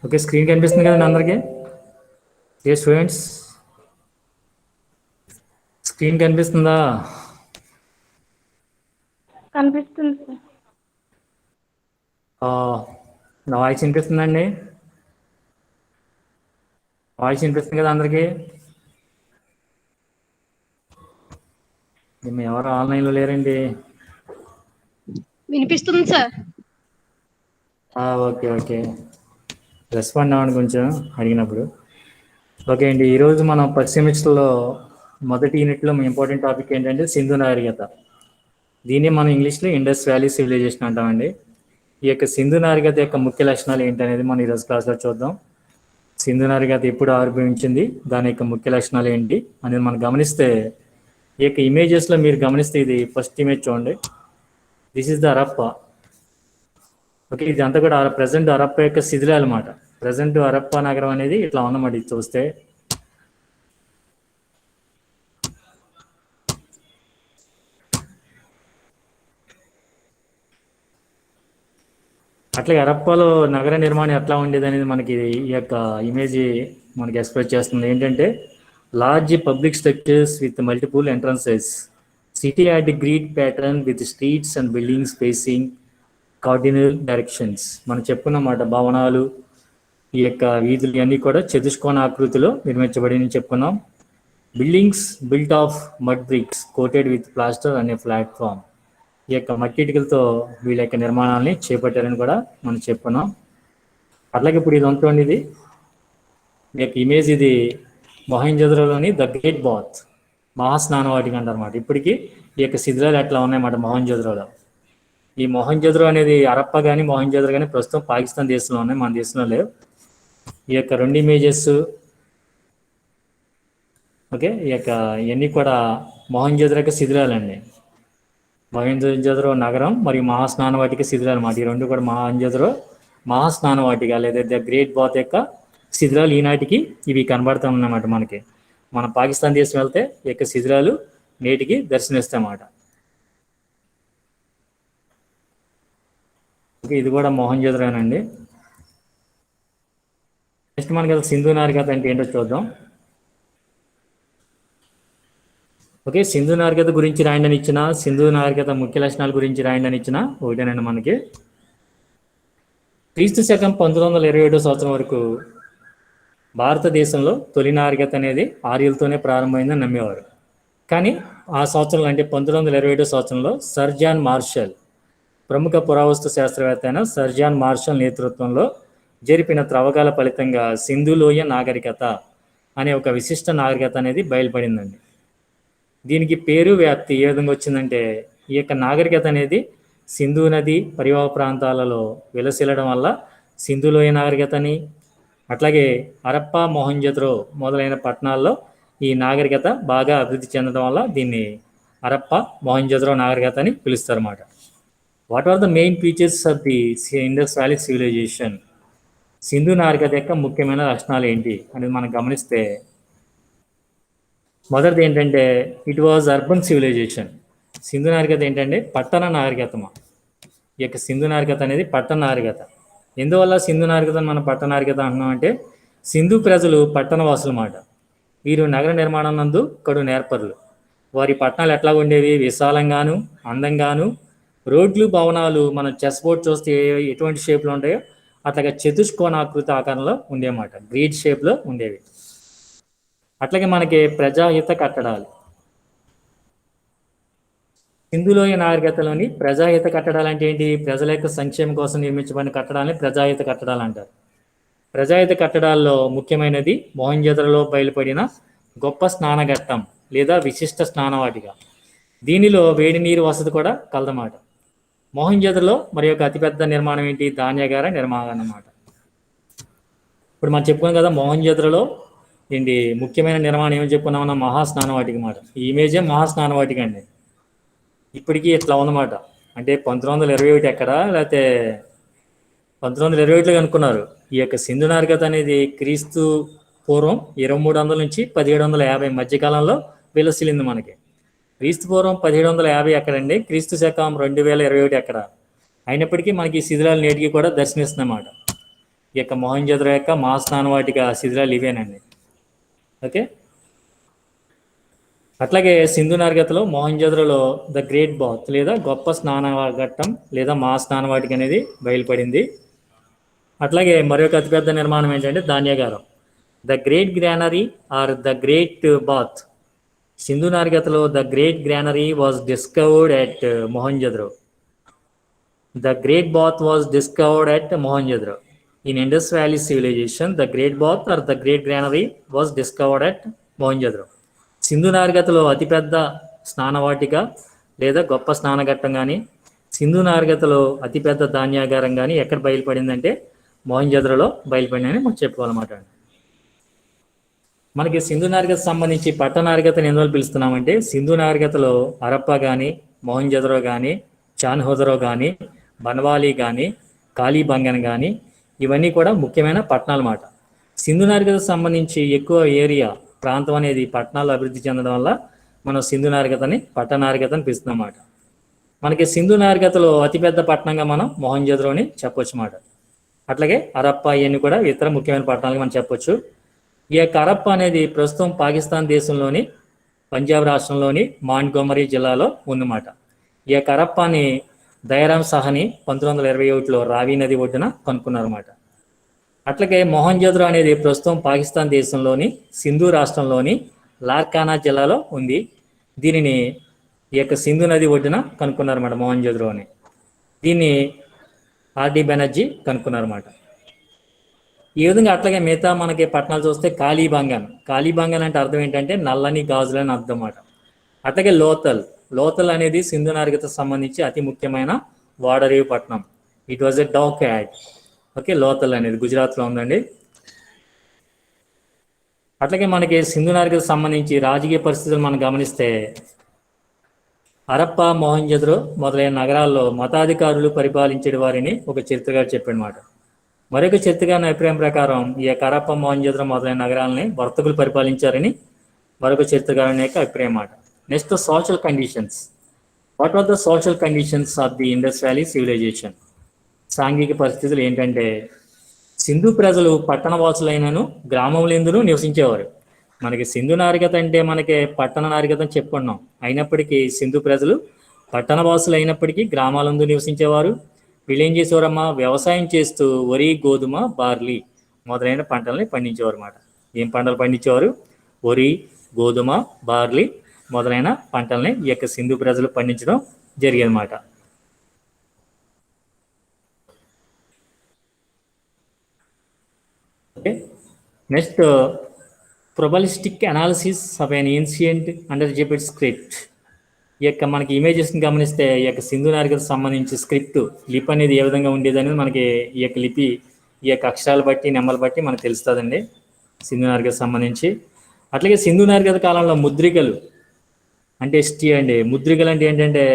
Okay, screen కనిపిస్తుంది కదండి అందరికీ? ఏ స్టూడెంట్స్, స్క్రీన్ కనిపిస్తుందా? కనిపిస్తుంది సార్. నా వాయిస్ వినిపిస్తుందండి? వాయిస్ వినిపిస్తుంది కదా అందరికీ? మేము ఎవరు ఆన్లైన్లో లేరండి. వినిపిస్తుంది సార్. ఓకే ఓకే, రెస్పాండ్ అవ్వండి కొంచెం అడిగినప్పుడు. ఓకే అండి, ఈరోజు మనం ఫస్ట్ సెమిస్టర్లో మొదటి యూనిట్లో ఇంపార్టెంట్ టాపిక్ ఏంటంటే సింధు నాగరికత. దీన్ని మనం ఇంగ్లీష్లో ఇండస్ వ్యాలీ సివిలైజేషన్ అంటామండి. ఈ యొక్క సింధు నాగరికత యొక్క ముఖ్య లక్షణాలు ఏంటనేది మనం ఈరోజు క్లాస్లో చూద్దాం. సింధు నాగరికత ఎప్పుడు ఆవిర్భవించింది, దాని యొక్క ముఖ్య లక్షణాలు ఏంటి అనేది మనం గమనిస్తే, ఈ యొక్క ఇమేజెస్లో మీరు గమనిస్తే ఇది ఫస్ట్ ఇమేజ్ చూడండి. This is the Harappa. Okay, ఇదంతా కూడా ప్రజెంట్ హరప్పా యొక్క శిథిలాలు అన్నమాట. ప్రజెంట్ హరప్పా నగరం అనేది ఇట్లా ఉన్నమాట. ఇది చూస్తే అట్లాగే హరప్పాలో నగర నిర్మాణం ఎట్లా ఉండేది అనేది మనకి ఈ యొక్క ఇమేజ్ మనకి ఎక్స్ప్రెస్ చేస్తుంది. ఏంటంటే large public structures with multiple entrances, city had greed pattern with streets and buildings facing cardinal directions. మనం చెప్పుకున్నమాట భవనాలు, ఈ యొక్క వీధులు అన్నీ కూడా చతుష్కోణ ఆకృతిలో నిర్మించబడి చెప్పుకున్నాం. Buildings built of mud bricks coated with plaster అనే ప్లాట్ఫామ్. ఈ యొక్క మట్టి ఇటుకలతో వీళ్ళ యొక్క నిర్మాణాలని చేపట్టారని కూడా మనం చెప్పుకున్నాం. అట్లాగే ఇప్పుడు ఇది ఉంటుంది, ఇది ఈ యొక్క ఇమేజ్, ఇది మొహంజోదరోలోని ద గ్రేట్ బాత్, మహాస్నానవాటిక అంటారన్నమాట. ఇప్పటికీ ఈ యొక్క శిథిలాలు ఎట్లా ఉన్నాయన్నమాట మొహంజోదరోలో. ఈ మొహంజోదరో అనేది హరప్పా కానీ మొహంజోదరో కానీ ప్రస్తుతం పాకిస్తాన్ దేశంలో ఉన్నాయి, మన దేశంలో లేవు. ఈ యొక్క రెండు ఇమేజెస్ ఓకే, ఈ యొక్క ఇవన్నీ కూడా మొహంజోదరో యొక్క శిథిలాలండి. మొహంజోదరో నగరం మరియు మహాస్నానవాటిక శిథిలాలు అన్నమాట. ఈ రెండు కూడా మొహంజోదరో మహాస్నానవాటిక లేదా ద గ్రేట్ బాత్ యొక్క శిథిలాలు ఈనాటికి ఇవి కనబడతా ఉన్నమాట మనకి. మన పాకిస్తాన్ దేశం వెళ్తే ఈ యొక్క శిథిలాలు నేటికి దర్శనమిస్తాయన్నమాట. ఓకే, ఇది కూడా మొహంజోదరోనండి. నెక్స్ట్ మనకి సింధు నాగరికత అంటే ఏంటో చూద్దాం. ఓకే, సింధు నాగరికత గురించి రాయండి అని ఇచ్చిన, సింధు నాగరికత ముఖ్య లక్షణాల గురించి రాయండి అని ఇచ్చిన ఒకటేనండి మనకి. క్రీస్తు శకం 1927 సంవత్సరం వరకు భారతదేశంలో తొలి నాగరికత అనేది ఆర్యులతోనే ప్రారంభమైందని నమ్మేవారు. కానీ ఆ సంవత్సరంలో అంటే 1927 సంవత్సరంలో సర్ జాన్ మార్షల్, ప్రముఖ పురావస్తు శాస్త్రవేత్త అయిన సర్ జాన్ మార్షల్ నేతృత్వంలో జరిపిన త్రవ్వకాల ఫలితంగా సింధులోయ నాగరికత అనే ఒక విశిష్ట నాగరికత అనేది బయలుపడిందండి. దీనికి పేరు వ్యాప్తి ఏ విధంగా వచ్చిందంటే, ఈ యొక్క నాగరికత అనేది సింధు నది పరివాహ ప్రాంతాలలో విలసిల్లడం వల్ల సింధులోయ నాగరికతని, అట్లాగే హరప్పా మొహంజోదరో మొదలైన పట్టణాల్లో ఈ నాగరికత బాగా అభివృద్ధి చెందడం వల్ల దీన్ని హరప్పా మొహంజోదరో నాగరికత అని పిలుస్తారు అన్నమాట. What are the main features of the Indus valley civilization? సింధు నాగరికత యొక్క ముఖ్యమైన లక్షణాలు ఏంటి అనేది మనం గమనిస్తే, మొదటిది ఏంటంటే ఇట్ వాజ్ అర్బన్ సివిలైజేషన్. సింధు నాగరికత ఏంటంటే పట్టణ నాగరికతమా. ఈ యొక్క సింధు నాగరికత అనేది పట్టణ నాగరికత. ఎందువల్ల సింధు నాగరికత మనం పట్టణ నాగరికత అంటున్నాం అంటే, సింధు ప్రజలు పట్టణ వాసులు మాట. వీరు నగర నిర్మాణం నందు కడు నేర్పరులు. వారి పట్టణాలు ఎట్లా ఉండేవి? విశాలంగాను అందంగాను, రోడ్లు భవనాలు మనం చెస్ బోర్డ్ చూస్తే ఎటువంటి షేప్లో ఉంటాయో అట్లాగే చతుష్కోణాకృతి ఆకారంలో ఉండేమాట, గ్రీడ్ షేప్లో ఉండేవి. అట్లాగే మనకి ప్రజాహిత కట్టడాలు, సింధులోయ నాగరికతలోని ప్రజాహిత కట్టడాలు అంటే ఏంటి? ప్రజల యొక్క సంక్షేమం కోసం నిర్మించబడిన కట్టడాలని ప్రజాహిత కట్టడాలు అంటారు. ప్రజాహిత కట్టడాల్లో ముఖ్యమైనది మొహంజోదరోలో బయలుపడిన గొప్ప స్నానఘట్టం లేదా విశిష్ట స్నానవాటిక. దీనిలో వేడి నీరు వసతి కూడా కలదన్నమాట. మొహంజోదరోలో మరి యొక్క అతిపెద్ద నిర్మాణం ఏంటి? ధాన్యాగార నిర్మాణం అన్నమాట. ఇప్పుడు మనం చెప్పుకున్నాం కదా, మొహంజోదరోలో ఏంటి ముఖ్యమైన నిర్మాణం ఏమని చెప్పుకున్నామన్నా? మహాస్నానవాటిక మాట. ఈ ఇమేజే మహాస్నానవాటిక అండి. ఇప్పటికీ ఇట్లా ఉందన్నమాట. అంటే 1921 ఎక్కడ, లేకపోతే 1921లో కనుక్కున్నారు. ఈ యొక్క సింధు నాగరికత అనేది క్రీస్తు పూర్వం 2300 నుంచి 1750 మధ్యకాలంలో విలసిల్లింది మనకి. క్రీస్తు పూర్వం 1750 ఎక్కడండి, క్రీస్తు శకం 2021 ఎక్కడ. అయినప్పటికీ మనకి ఈ శిథిలాలు నేటికి కూడా దర్శనమిస్తున్నమాట. ఈ యొక్క మొహంజోదరో యొక్క మహాస్నానవాటిక శిథిలాలు ఇవేనండి. ఓకే, అట్లాగే సింధు నాగరికతలో మొహంజోదరోలో ద గ్రేట్ బాత్ లేదా గొప్ప స్నానఘట్టం లేదా మహాస్నానవాటిక అనేది బయలుపడింది. అట్లాగే మరొక అతిపెద్ద నిర్మాణం ఏంటంటే ధాన్యాగారం, the great granary or the great bath. Sindhu నాగరికతలో the great granary was discovered at Mohenjodaro. The Great Bath was discovered at Mohenjo-daro. In Indus Valley civilization, the Great Bath or the Great Granary was discovered at Mohenjo-daro. Sindhu నాగరికతలో అతిపెద్ద స్నానవాటిక లేదా గొప్ప స్నానఘట్టం కానీ, సింధు నాగరికతలో అతిపెద్ద ధాన్యాగారం కానీ ఎక్కడ బయలుపడిందంటే మొహంజోదరోలో బయలుపడిందని మనం చెప్పుకోవాలన్నమాట. మనకి సింధు నాగరికత సంబంధించి పట్టణ నాగరికతను ఎందువల్ల పిలుస్తున్నామంటే, సింధు నాగరికతలో హరప్ప కానీ, మొహంజోదరో కానీ, చాన్హోదరో కానీ, బన్వాలి కానీ, కాళీబంగన్ కానీ ఇవన్నీ కూడా ముఖ్యమైన పట్టణాలు అన్నమాట. సింధు నాగరికతకు సంబంధించి ఎక్కువ ఏరియా ప్రాంతం అనేది పట్టణాలు అభివృద్ధి చెందడం వల్ల మనం సింధు నాగరికతని పట్టణ నాగరికతని పిలుస్తున్నాం అన్నమాట. మనకి సింధు నాగరికతలో అతిపెద్ద పట్టణంగా మనం మొహంజోదరోని చెప్పొచ్చు అన్నమాట. అట్లాగే హరప్ప ఇవన్నీ కూడా ఇతర ముఖ్యమైన పట్టణాలుగా మనం చెప్పొచ్చు. ఈ యొక్క హరప్ప అనేది ప్రస్తుతం పాకిస్తాన్ దేశంలోని పంజాబ్ రాష్ట్రంలోని మాంట్గోమరీ జిల్లాలో ఉందన్నమాట. ఈ యొక్క హరప్పాని దయారాం సహాని 1921లో రావి నది ఒడ్డున కనుక్కున్నారన్నమాట. అట్లాగే మొహంజోదరో అనేది ప్రస్తుతం పాకిస్తాన్ దేశంలోని సింధు రాష్ట్రంలోని లార్కానా జిల్లాలో ఉంది. దీనిని ఈ యొక్క సింధు నది ఒడ్డున కనుక్కున్నారన్నమాట మొహంజోదరో అని. దీన్ని ఆర్డి బెనర్జీ కనుక్కున్నారన్నమాట. ఈ విధంగా అట్లాగే మిగతా మనకి పట్టణాలు చూస్తే కాళీబంగన్. కాళీబంగన్ అంటే అర్థం ఏంటంటే నల్లని గాజులు అని అర్థం అన్నమాట. అట్లాగే లోతల్ అనేది సింధు నాగరికతకు సంబంధించి అతి ముఖ్యమైన ఓడరేవు పట్టణం. It was a dockyard. Okay, Lothal అనేది గుజరాత్లో ఉందండి. అట్లాగే మనకి సింధు నాగరికతకు సంబంధించి రాజకీయ పరిస్థితులు మనం గమనిస్తే హరప్ప, మొహంజోదరో మొదలైన నగరాల్లో మతాధికారులు పరిపాలించే వారిని ఒక చరిత్రకారుడు చెప్పాడనమాట. మరొక చరిత్రకారుని అభిప్రాయం ప్రకారం ఈ యొక్క హరప్ప, మొహంజోదరో మొదలైన నగరాలని వర్తకులు పరిపాలించారని మరొక చరిత్రకారుని యొక్క అభిప్రాయం అన్నమాట. Next, social conditions. What are the social conditions of the Indus valley civilization? సాంఘిక పరిస్థితులు ఏంటంటే సింధు ప్రజలు పట్టణవాసులైనను గ్రామంలో ఎందును నివసించేవారు. మనకి సింధు నాగరికత అంటే మనకి పట్టణ నాగరికత అని చెప్పుకున్నాం. అయినప్పటికీ సింధు ప్రజలు పట్టణవాసులు అయినప్పటికీ గ్రామాలందు నివసించేవారు. వీళ్ళు ఏం చేసేవారమ్మా, వ్యవసాయం చేస్తూ వరి, గోధుమ, బార్లీ మొదలైన పంటల్ని పండించేవారు అన్నమాట. ఏం పంటలు పండించేవారు? వరి, గోధుమ, బార్లీ మొదలైన పంటల్ని ఈ యొక్క సింధు ప్రజలు పండించడం జరిగేదన్నమాట. Okay, next, probabilistic analysis of an ancient undeciphered script. ఈ యొక్క మనకి ఇమేజెస్ని గమనిస్తే ఈ యొక్క సింధు నాగరికతకు సంబంధించి స్క్రిప్ట్ లిపి అనేది ఏ విధంగా ఉండేది అనేది మనకి ఈ యొక్క లిపి ఈ యొక్క అక్షరాలు బట్టి నెంబర్లు బట్టి మనకు తెలుస్తుందండి సింధు నాగరికతకు సంబంధించి. అట్లాగే సింధు నాగరికత కాలంలో ముద్రికలు అంటే ముద్రికలు అంటే ఏంటంటే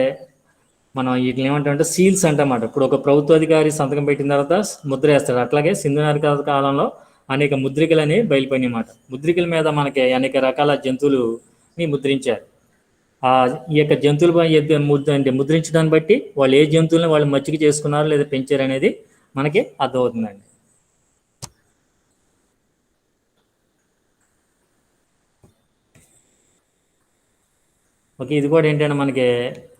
మనం వీటిని ఏమంటామంటే సీల్స్ అంటమాట. ఇప్పుడు ఒక ప్రభుత్వాధికారి సంతకం పెట్టిన తర్వాత ముద్ర వేస్తాడు. అట్లాగే సింధు నాగరికత కాలంలో అనేక ముద్రికలు అనేవి బయలుపోయినాయి. ముద్రికల మీద మనకి అనేక రకాల జంతువులని ముద్రించారు. ఈ యొక్క జంతువులు అంటే ముద్రించడాన్ని బట్టి వాళ్ళు ఏ జంతువులను వాళ్ళు మచ్చిక చేసుకున్నారు లేదా పెంచారు అనేది మనకి అర్థమవుతుందండి. ఓకే, ఇది కూడా ఏంటంటే మనకి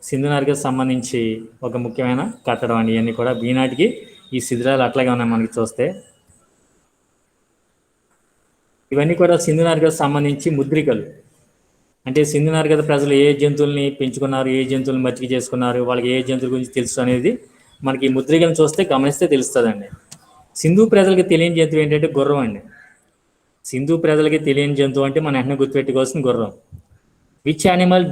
సింధు నాగరికతకు సంబంధించి ఒక ముఖ్యమైన కట్టడం అండి. ఇవన్నీ కూడా ఈనాటికి ఈ శిథిలాలు అట్లాగే ఉన్నాయి మనకి చూస్తే. ఇవన్నీ కూడా సింధు నాగరికతకు సంబంధించి ముద్రికలు. అంటే సింధు నాగరికత ప్రజలు ఏ జంతువుల్ని పెంచుకున్నారు, ఏ జంతువులను మచ్చిక చేసుకున్నారు, వాళ్ళకి ఏ జంతువుల గురించి తెలుసు అనేది మనకి ఈ ముద్రికలను చూస్తే గమనిస్తే తెలుస్తుందండి. సింధు ప్రజలకి తెలియని జంతువు ఏంటంటే గుర్రం అండి. సింధు ప్రజలకి తెలియని జంతువు అంటే మన వెంటనే గుర్తుపెట్టుకోవాల్సిన గుర్రం. Which animal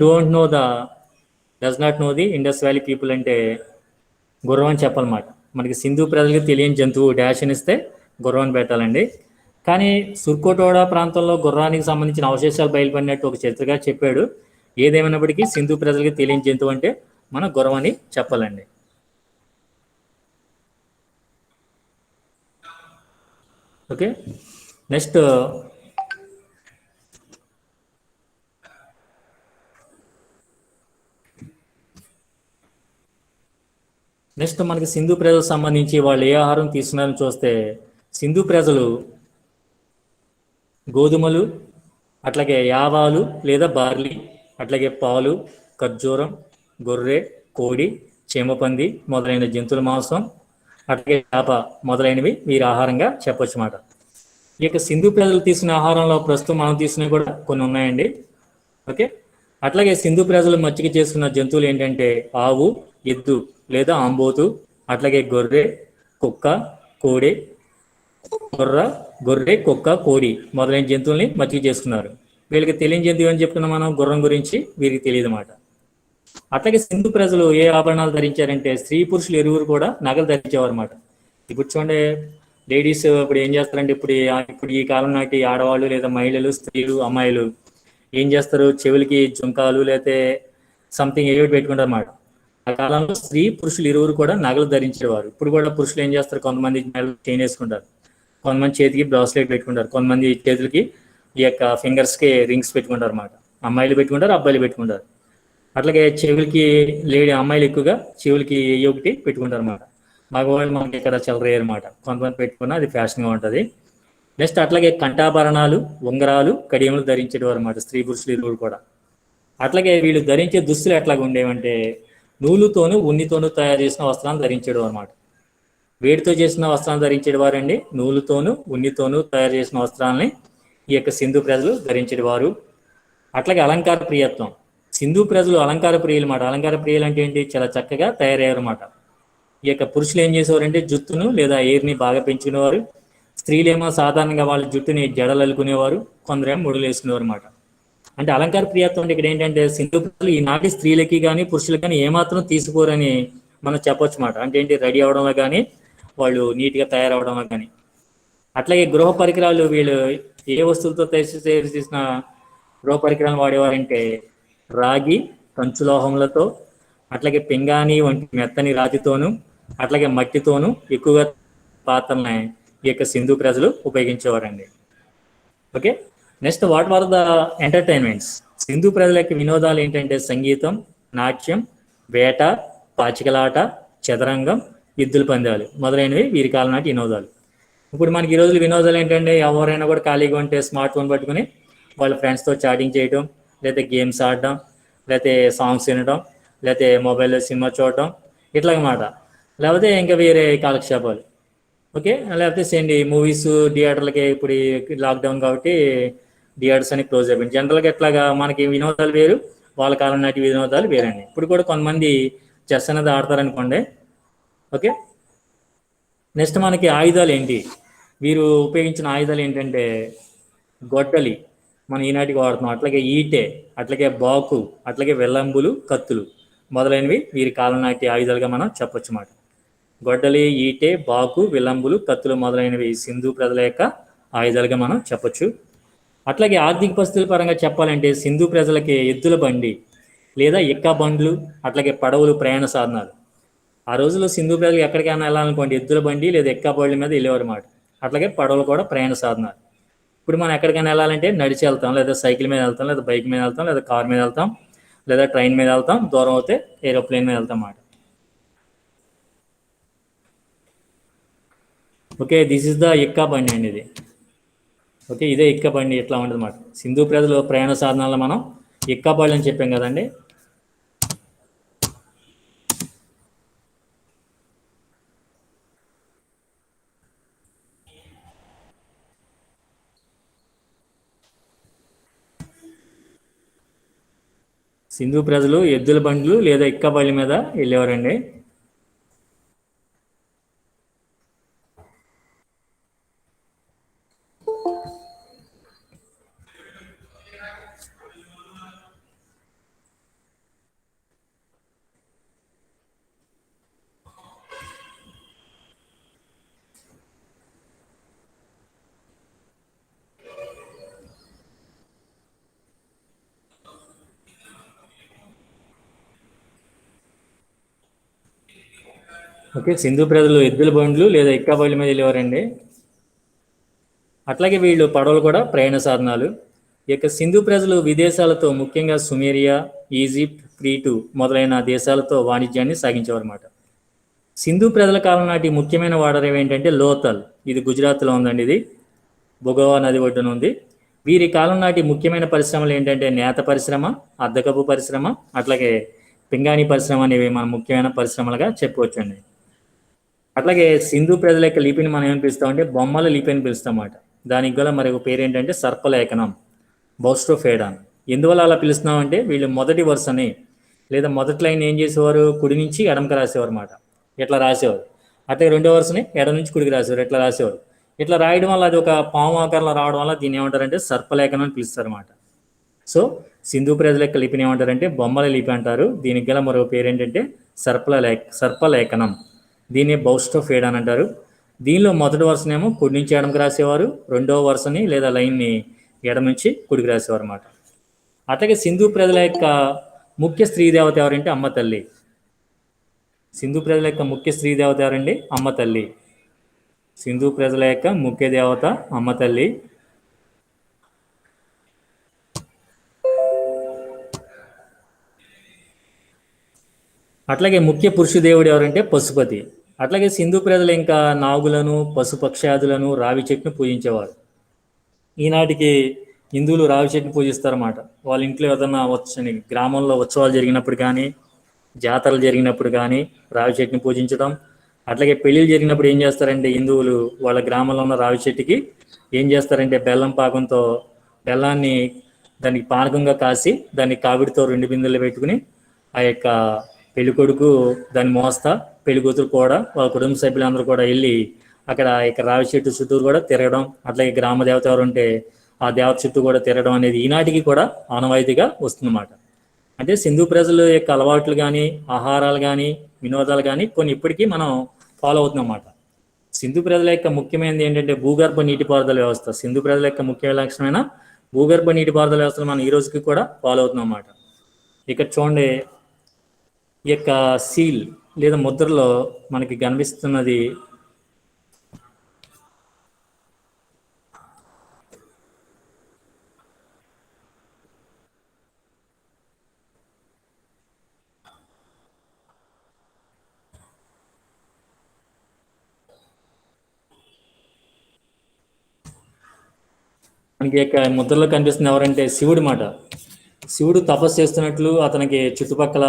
does not know the Indus valley people అంటే గుర్రం అని చెప్పాలన్నమాట. మనకి సింధు ప్రజలకి తెలియని జంతువు డాష్ అని ఇస్తే గుర్రం అని పెట్టాలండి. కానీ సుర్కోటోడా ప్రాంతంలో గుర్రానికి సంబంధించిన అవశేషాలు బయలుపడినట్టు ఒక చరిత్రకారుడు చెప్పాడు. ఏదేమైనప్పటికీ సింధు ప్రజలకి తెలియని జంతువు అంటే మన గుర్రం అని చెప్పాలండి. ఓకే, నెక్స్ట్, మనకి సింధు ప్రజలకు సంబంధించి వాళ్ళు ఏ ఆహారం తీసుకున్నారని చూస్తే సింధు ప్రజలు గోధుమలు, అట్లాగే యావాలు లేదా బార్లీ, అట్లాగే పాలు, ఖర్జూరం, గొర్రె, కోడి, చీమపంది మొదలైన జంతువుల మాంసం, అట్లాగే చేప మొదలైనవి వీరి ఆహారంగా చెప్పొచ్చు అన్నమాట. ఈ యొక్క సింధు ప్రజలు తీసుకునే ఆహారంలో ప్రస్తుతం మనం తీసుకునేవి కూడా కొన్ని ఉన్నాయండి. ఓకే, అట్లాగే సింధు ప్రజలు మచ్చిక చేసుకున్న జంతువులు ఏంటంటే ఆవు, ఎద్దు లేదా ఆంబోతు, అట్లాగే గొర్రె, కుక్క, కోడి, గొర్ర గొర్రె, కుక్క, కోడి మొదలైన జంతువుల్ని మచ్చిక చేసుకున్నారు. వీళ్ళకి తెలియని జంతువు అని చెప్తున్నాం మనం, గుర్రం గురించి వీరికి తెలియదు అన్నమాట. అట్లాగే సింధు ప్రజలు ఏ ఆభరణాలు ధరించారంటే స్త్రీ పురుషులు ఇరువురు కూడా నగలు ధరించేవారు అన్నమాట. ఇప్పుడు చూడండి, లేడీస్ ఇప్పుడు ఏం చేస్తారంటే ఇప్పుడు ఈ కాలం నాటి ఆడవాళ్ళు లేదా మహిళలు, స్త్రీలు, అమ్మాయిలు ఏం చేస్తారు, చెవులకి జుంకాలు లేకపోతే సంథింగ్ ఏవి పెట్టుకుంటారు అన్నమాట. ఆ కాలంలో స్త్రీ పురుషులు ఇరువురు కూడా నగలు ధరించేవారు. ఇప్పుడు కూడా పురుషులు ఏం చేస్తారు, కొంతమంది చైన్ వేసుకుంటారు, కొంతమంది చేతికి బ్రాస్లెట్ పెట్టుకుంటారు, కొంతమంది చేతులకి ఈ యొక్క ఫింగర్స్కి రింగ్స్ పెట్టుకుంటారు అన్నమాట. అమ్మాయిలు పెట్టుకుంటారు, అబ్బాయిలు పెట్టుకుంటారు. అట్లాగే చెవులకి అమ్మాయిలు ఎక్కువగా చెవులకి ఒకటి పెట్టుకుంటారు అన్నమాట. మగవాళ్ళు మనకి ఇక్కడ చెలరేయరు అనమాట. కొంతమంది పెట్టుకున్నా అది ఫ్యాషన్గా ఉంటుంది. నెక్స్ట్ అట్లాగే కంఠాభరణాలు, ఉంగరాలు, కడియములు ధరించేవారు అన్నమాట స్త్రీ పురుషులు ఇరువురు కూడా. అట్లాగే వీళ్ళు ధరించే దుస్తులు ఎట్లాగ ఉండేవంటే నూలుతోనూ ఉన్నితోనూ తయారు చేసిన వస్త్రాలను ధరించేవారు అనమాట. వేడితో చేసిన వస్త్రాలను ధరించేవారండి. నూలుతోనూ ఉన్నితోనూ తయారు చేసిన వస్త్రాలని ఈ యొక్క సింధు ప్రజలు ధరించేవారు. అట్లాగే అలంకార ప్రియత్వం, సింధు ప్రజలు అలంకార ప్రియులు అన్నమాట. అలంకార ప్రియులు అంటే ఏంటి, చాలా చక్కగా తయారయ్యారు అన్నమాట. ఈ యొక్క పురుషులు ఏం చేసేవారంటే జుట్టును లేదా ఎయిర్ని బాగా పెంచుకునేవారు. స్త్రీలేమో సాధారణంగా వాళ్ళ జుట్టుని జడలు అల్లుకునేవారు, కొందరేమో ముడులు వేసుకునేవారు అన్నమాట. అంటే అలంకార ప్రియత్వం అంటే ఇక్కడ ఏంటంటే సింధు ప్రజలు ఈనాటి స్త్రీలకి కానీ పురుషులకి కానీ ఏమాత్రం తీసుకోరని మనం చెప్పొచ్చు అన్నమాట. అంటే ఏంటి, రెడీ అవడంలో కానీ వాళ్ళు నీట్గా తయారవడంలో కానీ. అట్లాగే గృహ పరికరాలు, వీళ్ళు ఏ వస్తువులతో తయారు చేసిన గృహ పరికరాలు వాడేవారంటే రాగి, కంచులోహములతో, అట్లాగే పింగాణి వంటి మెత్తని రాతితోనూ, అట్లాగే మట్టితోనూ ఎక్కువగా పాత్రలని ఈ యొక్క సింధు ప్రజలు ఉపయోగించేవారండి. Okay, next what are the entertainments. Sindhu ప్రజల యొక్క వినోదాలు ఏంటంటే సంగీతం, నాట్యం, వేట, పాచికలాట, చదరంగం, ఎద్దుల పందాలు మొదలైనవి వీరి కాలం నాటి వినోదాలు. ఇప్పుడు మనకి ఈ రోజులు వినోదాలు ఏంటంటే ఎవరైనా కూడా ఖాళీగా ఉంటే స్మార్ట్ ఫోన్ పట్టుకుని వాళ్ళ ఫ్రెండ్స్తో చాటింగ్ చేయడం, లేకపోతే గేమ్స్ ఆడడం, లేకపోతే సాంగ్స్ వినడం, లేకపోతే మొబైల్లో సినిమా చూడడం ఇట్లాగమాట. లేకపోతే ఇంకా వేరే కాలక్షేపాలు. ఓకే, లేకపోతే సేండి మూవీస్ థియేటర్లకి ఇప్పుడు లాక్డౌన్ కాబట్టి థియేటర్స్ అని క్లోజ్ అయిపోయింది. జనరల్గా ఎట్లాగా మనకి వినోదాలు వేరు, వాళ్ళ కాలం నాటి వినోదాలు వేరండి. ఇప్పుడు కూడా కొంతమంది చెస్ అనేది ఆడతారనుకోండి. ఓకే, నెక్స్ట్ మనకి ఆయుధాలు ఏంటి, వీరు ఉపయోగించిన ఆయుధాలు ఏంటంటే గొడ్డలి మనం ఈనాటికి వాడుతున్నాం, అట్లాగే ఈటె, అట్లాగే బాకు, అట్లాగే వెల్లంబులు, కత్తులు మొదలైనవి వీరి కాలం నాటి ఆయుధాలుగా మనం చెప్పొచ్చు అన్నమాట. గొడ్డలి, ఈటె, బాకు, విల్లంబులు, కత్తులు మొదలైనవి సింధు ప్రజల యొక్క ఆయుధాలుగా మనం చెప్పొచ్చు. అట్లాగే ఆర్థిక పరిస్థితుల పరంగా చెప్పాలంటే సింధు ప్రజలకి ఎద్దుల బండి లేదా ఎక్కా బండ్లు, అట్లాగే పడవలు ప్రయాణ సాధనాలు. ఆ రోజుల్లో సింధు ప్రజలు ఎక్కడికైనా వెళ్ళాలనుకోండి ఎద్దుల బండి లేదా ఎక్కా బండ్ల మీద వెళ్ళేవారు అన్నమాట. అట్లాగే పడవలు కూడా ప్రయాణ సాధనాలు. ఇప్పుడు మనం ఎక్కడికైనా వెళ్ళాలంటే నడిచి వెళ్తాం, లేదా సైకిల్ మీద వెళ్తాం, లేదా బైక్ మీద వెళ్తాం, లేదా కార్ మీద వెళ్తాం, లేదా ట్రైన్ మీద వెళ్తాం, దూరం అయితే ఏరోప్లేన్ మీద వెళ్తాం అన్నమాట. ఓకే, దిస్ ఇస్ ద ఎక్కా బండి అండి ఇది. ఓకే, ఇదే ఎక్కా బండి ఇట్లా ఉంటుంది అన్నమాట. సింధు ప్రజలు ప్రయాణ సాధనాల్లో మనం ఎక్కా బండి అని చెప్పాం కదండి. సింధు ప్రజలు ఎద్దుల బండ్లు లేదా ఎక్కా బండ్ల మీద వెళ్ళేవారండి. ఓకే, సింధు ప్రజలు ఎద్దుల బండ్లు లేదా ఎక్కా బండ్ల మీద వెళ్ళేవారండి. అట్లాగే వీళ్ళు పడవలు కూడా ప్రయాణ సాధనాలు. ఈ యొక్క సింధు ప్రజలు విదేశాలతో ముఖ్యంగా సుమేరియా, ఈజిప్ట్, క్రీటు మొదలైన దేశాలతో వాణిజ్యాన్ని సాగించేవారు అన్నమాట. సింధు ప్రజల కాలం నాటి ముఖ్యమైన వాడరేవి ఏంటంటే లోతల్, ఇది గుజరాత్లో ఉందండి. ఇది బొగోవా నది ఒడ్డున ఉంది. వీరి కాలం నాటి ముఖ్యమైన పరిశ్రమలు ఏంటంటే నేత పరిశ్రమ, అద్దకపు పరిశ్రమ, అట్లాగే పింగాణి పరిశ్రమ అనేవి మన ముఖ్యమైన పరిశ్రమలుగా చెప్పుకోవచ్చండి. అట్లాగే సింధు ప్రజల యొక్క లిపిని మనం ఏమని పిలుస్తామంటే బొమ్మల లిపి అని పిలుస్తామన్నమాట. దానికి గల మరి ఒక పేరు ఏంటంటే సర్పలేఖనం, బౌస్ట్రోఫేడాన్. ఎందువల్ల అలా పిలుస్తున్నామంటే వీళ్ళు మొదటి వరుసని లేదా మొదటి లైన్ ఏం చేసేవారు, కుడి నుంచి ఎడమకి రాసేవారు అన్నమాట. ఇట్లా రాసేవారు. అట్లే రెండో వరుసని ఎడమ నుంచి కుడికి రాసేవారు, ఇట్లా రాసేవారు. ఇట్లా రాయడం వల్ల అది ఒక పాము ఆకారంలో రావడం వల్ల దీన్ని ఏమంటారంటే సర్పలేఖనం అని పిలుస్తారు అన్నమాట. సో సింధు ప్రజల యొక్క లిపిని ఏమంటారంటే బొమ్మల లిపి అంటారు. దీనికి గల మరో పేరు ఏంటంటే సర్పలేఖనం. దీన్ని బౌస్ట్రోఫేడాన్ అంటారు. దీనిలో మొదటి వరుసనేమో కుడి నుంచి ఎడమకి రాసేవారు, రెండవ వరుసని లేదా లైన్ని ఎడమ నుంచి కుడికి రాసేవారు అన్నమాట. అట్లాగే సింధు ప్రజల యొక్క ముఖ్య స్త్రీ దేవత ఎవరంటే అమ్మ తల్లి. సింధు ప్రజల యొక్క ముఖ్య స్త్రీ దేవత ఎవరండి, అమ్మ తల్లి. సింధు ప్రజల యొక్క ముఖ్య దేవత అమ్మ తల్లి. అట్లాగే ముఖ్య పురుష దేవుడు ఎవరంటే పశుపతి. అట్లాగే సింధు ప్రజలు ఇంకా నాగులను, పశుపక్షాదులను, రావి చెట్టును పూజించేవారు. ఈనాటికి హిందువులు రావి చెట్టును పూజిస్తారన్నమాట. వాళ్ళ ఇంట్లో ఏదన్నా వచ్చని గ్రామంలో ఉత్సవాలు జరిగినప్పుడు కానీ, జాతరలు జరిగినప్పుడు కానీ రావి చెట్టుని పూజించడం. అట్లాగే పెళ్ళిళ్ళు జరిగినప్పుడు ఏం చేస్తారంటే హిందువులు వాళ్ళ గ్రామంలో ఉన్న రావి చెట్టుకి ఏం చేస్తారంటే బెల్లం పాకంతో బెల్లాన్ని దానికి పానకంగా కాసి దాన్ని కావిడితో 2 బిందెలు పెట్టుకుని ఆ యొక్క పెళ్లి కొడుకు దాన్ని మోస్తా, పెళ్లి కూతురు కూడా వాళ్ళ కుటుంబ సభ్యులందరూ కూడా వెళ్ళి అక్కడ ఇక రావి చెట్టు చుట్టూరు కూడా తిరగడం, అట్లాగే గ్రామ దేవత ఎవరు ఉంటే ఆ దేవత చుట్టూ కూడా తిరగడం అనేది ఈనాటికి కూడా ఆనవాయితీగా వస్తుందన్నమాట. అంటే సింధు ప్రజల యొక్క అలవాట్లు కానీ, ఆహారాలు కానీ, వినోదాలు కానీ కొన్ని ఇప్పటికీ మనం ఫాలో అవుతున్నాం అన్నమాట. సింధు ప్రజల యొక్క ముఖ్యమైనది ఏంటంటే భూగర్భ నీటిపారుదల వ్యవస్థ. సింధు ప్రజల యొక్క ముఖ్య లక్షణమైన భూగర్భ నీటిపారుదల వ్యవస్థను మనం ఈ రోజుకి కూడా ఫాలో అవుతున్నాం అన్నమాట. ఇక్కడ చూడండి, ఈ యొక్క సీల్ లేదా ముద్రలో మనకి కనిపిస్తున్నది మనకి యొక్క ముద్రలో కనిపిస్తుంది ఎవరంటే శివుడి మాట. శివుడు తపస్సు చేస్తున్నట్లు అతనికి చుట్టుపక్కల